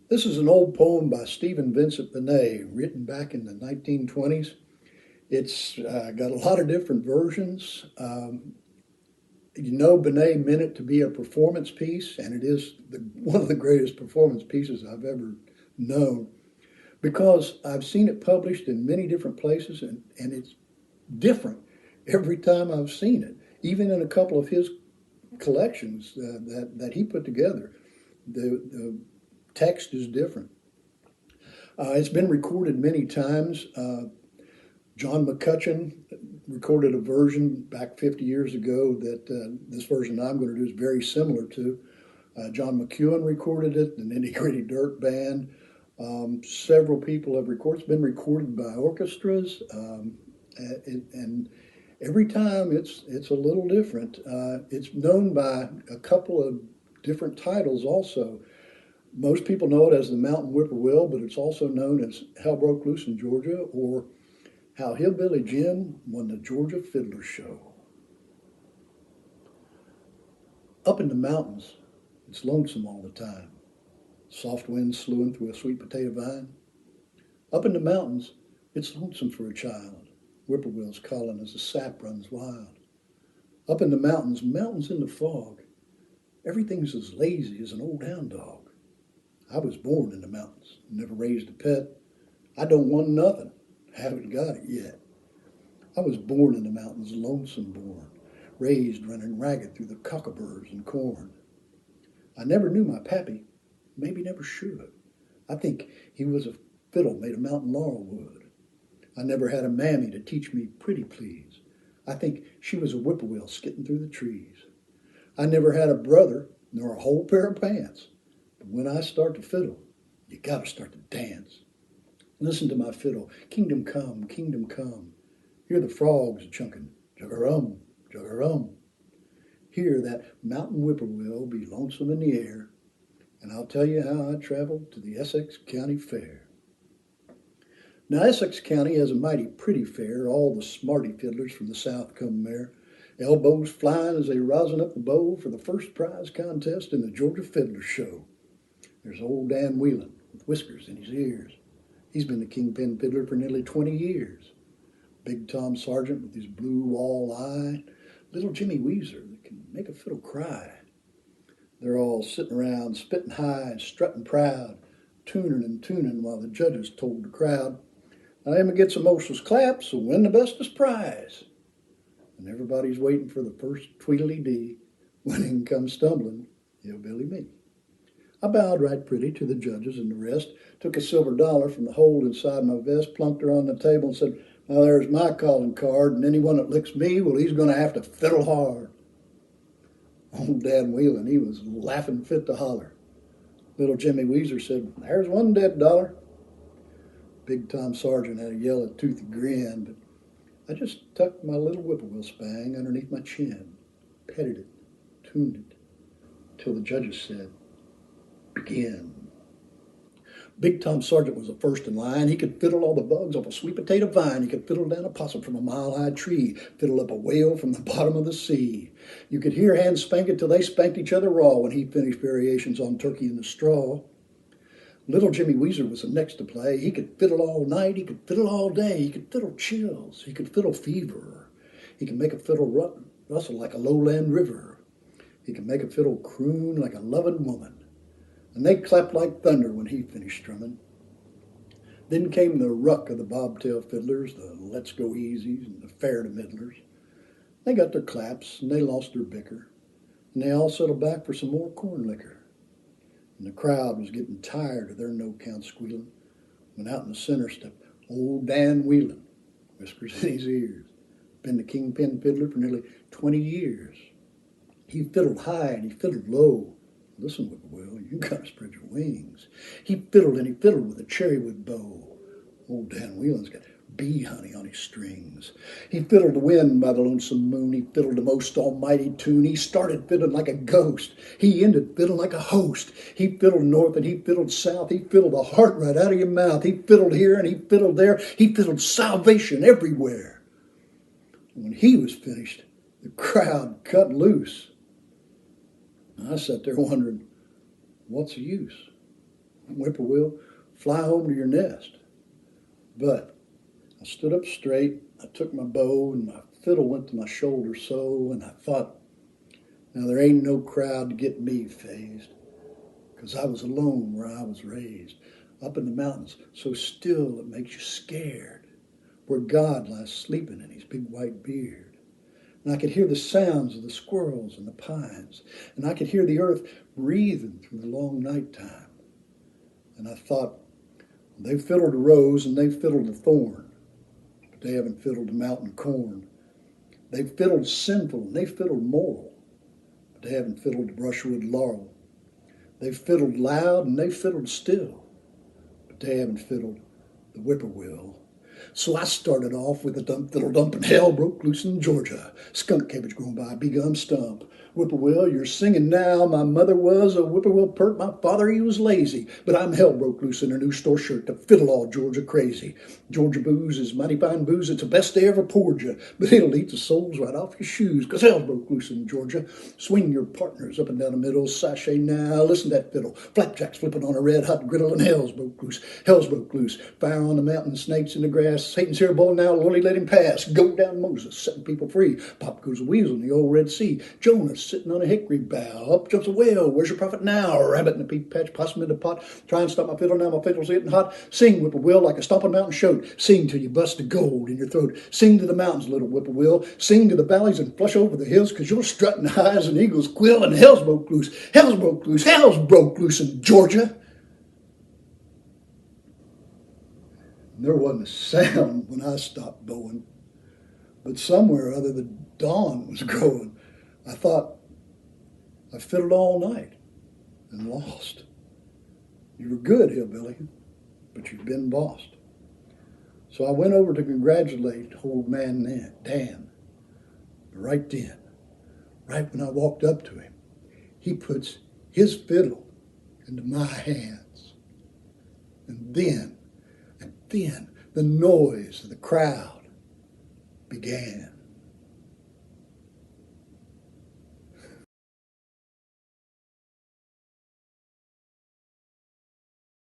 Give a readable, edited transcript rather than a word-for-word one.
This is an old poem by Stephen Vincent Benet, written back in the 1920s. It's got a lot of different versions. Benet meant it to be a performance piece, and it is one of the greatest performance pieces I've ever known because I've seen it published in many different places, and it's different every time I've seen it. Even in a couple of his collections that he put together, the text is different. It's been recorded many times. John McCutcheon recorded a version back 50 years ago that this version I'm going to do is very similar to. John McEwen recorded it, the Nitty Gritty Dirt Band. Several people have recorded. It's been recorded by orchestras, and every time it's a little different. It's known by a couple of different titles also. Most people know it as the Mountain Whippoorwill, but it's also known as Hell Broke Loose in Georgia, or How Hillbilly Jim Won the Georgia Fiddler Show. Up in the mountains, it's lonesome all the time. Soft winds slewing through a sweet potato vine. Up in the mountains, it's lonesome for a child. Whippoorwills calling as the sap runs wild. Up in the mountains, mountains in the fog, everything's as lazy as an old hound dog. I was born in the mountains, never raised a pet. I don't want nothing, haven't got it yet. I was born in the mountains, lonesome born, raised running ragged through the cockaburs and corn. I never knew my pappy, maybe never should. I think he was a fiddle made of mountain laurel wood. I never had a mammy to teach me pretty please. I think she was a whippoorwill skitting through the trees. I never had a brother nor a whole pair of pants. But when I start to fiddle, you gotta start to dance. Listen to my fiddle, kingdom come, kingdom come. Hear the frogs chunking, jug-a-rum, jug-a-rum. Hear that mountain whippoorwill be lonesome in the air, and I'll tell you how I traveled to the Essex County Fair. Now, Essex County has a mighty pretty fair. All the smarty fiddlers from the South come there, elbows flying as they rosin up the bowl for the first prize contest in the Georgia Fiddler Show. There's old Dan Whelan with whiskers in his ears. He's been the kingpin fiddler for nearly 20 years. Big Tom Sargent with his blue wall eye. Little Jimmy Weezer that can make a fiddle cry. They're all sitting around spitting high and strutting proud, tuning and tuning while the judges told the crowd, "Now him who gets the mostest claps will win the bestest prize." And everybody's waiting for the first Tweedledee when in comes stumbling Hillbilly me. I bowed right pretty to the judges and the rest, took a silver dollar from the hole inside my vest, plunked her on the table and said, "Now there's my calling card, and anyone that licks me, well, he's going to have to fiddle hard." Old Dan Whelan, he was laughing fit to holler. Little Jimmy Weezer said, "There's one dead dollar." Big Tom Sargent had a yellow-toothy grin, but I just tucked my little whippoorwill spang underneath my chin, petted it, tuned it, till the judges said, "Begin." Big Tom Sargent was the first in line. He could fiddle all the bugs off a sweet potato vine. He could fiddle down a possum from a mile-high tree, fiddle up a whale from the bottom of the sea. You could hear hands spank it till they spanked each other raw when he finished variations on Turkey in the Straw. Little Jimmy Weezer was the next to play. He could fiddle all night. He could fiddle all day. He could fiddle chills. He could fiddle fever. He could make a fiddle rustle like a lowland river. He could make a fiddle croon like a loving woman. And they clapped like thunder when he finished strumming. Then came the ruck of the bobtail fiddlers, the let's go easies and the fair to middlers. They got their claps and they lost their bicker, and they all settled back for some more corn liquor. And the crowd was getting tired of their no-count squealing when out in the center stepped old Dan Whelan, whiskers in his ears. Been the kingpin fiddler for nearly 20 years. He fiddled high and he fiddled low. Listen, Whippoorwill, you gotta spread your wings. He fiddled and he fiddled with a cherrywood bow. Old Dan Whelan's got bee honey on his strings. He fiddled the wind by the lonesome moon. He fiddled the most almighty tune. He started fiddling like a ghost. He ended fiddling like a host. He fiddled north and he fiddled south. He fiddled the heart right out of your mouth. He fiddled here and he fiddled there. He fiddled salvation everywhere. And when he was finished, the crowd cut loose. I sat there wondering, what's the use? whippoorwill, fly home to your nest. But I stood up straight, I took my bow, and my fiddle went to my shoulder so, and I thought, now there ain't no crowd to get me phased, 'cause I was alone where I was raised, up in the mountains, so still it makes you scared, where God lies sleeping in his big white beard. And I could hear the sounds of the squirrels and the pines, and I could hear the earth breathing through the long night time. And I thought, they've fiddled a rose and they've fiddled a thorn, but they haven't fiddled the mountain corn. They've fiddled sinful and they've fiddled moral, but they haven't fiddled the brushwood laurel. They've fiddled loud and they've fiddled still, but they haven't fiddled the whippoorwill. So I started off with a dump, fiddle dump, and hell broke loose in Georgia. Skunk cabbage growing by a big gum stump. Whippoorwill, you're singing now. My mother was a whippoorwill pert. My father, he was lazy. But I'm hell broke loose in a new store shirt to fiddle all Georgia crazy. Georgia booze is mighty fine booze. It's the best they ever poured you. But it'll eat the soles right off your shoes, 'cause hell broke loose in Georgia. Swing your partners up and down the middle. Sashay now. Listen to that fiddle. Flapjacks flipping on a red hot griddle, and hell's broke loose. Hell's broke loose. Fire on the mountain, snakes in the grass. Satan's here, boy, now, Lordy, let him pass. Go down Moses, setting people free. Pop goes a weasel in the old Red Sea. Jonah sitting on a hickory bough. Up jumps a whale. Where's your prophet now? Rabbit in a peach patch, possum in the pot. Try and stop my fiddle now, my fiddle's getting hot. Sing, whippoorwill, like a stomping mountain shoat. Sing till you bust the gold in your throat. Sing to the mountains, little whippoorwill. Sing to the valleys and flush over the hills, 'cause you're strutting high as an eagle's quill, and hell's broke loose. Hell's broke loose. Hell's broke loose in Georgia. There wasn't a sound when I stopped bowing, but somewhere or other the dawn was growing. I thought, I fiddled all night and lost. You were good, hillbilly, but you've been bossed. So I went over to congratulate old man Dan. But right then, right when I walked up to him, he puts his fiddle into my hands. And then the noise of the crowd began.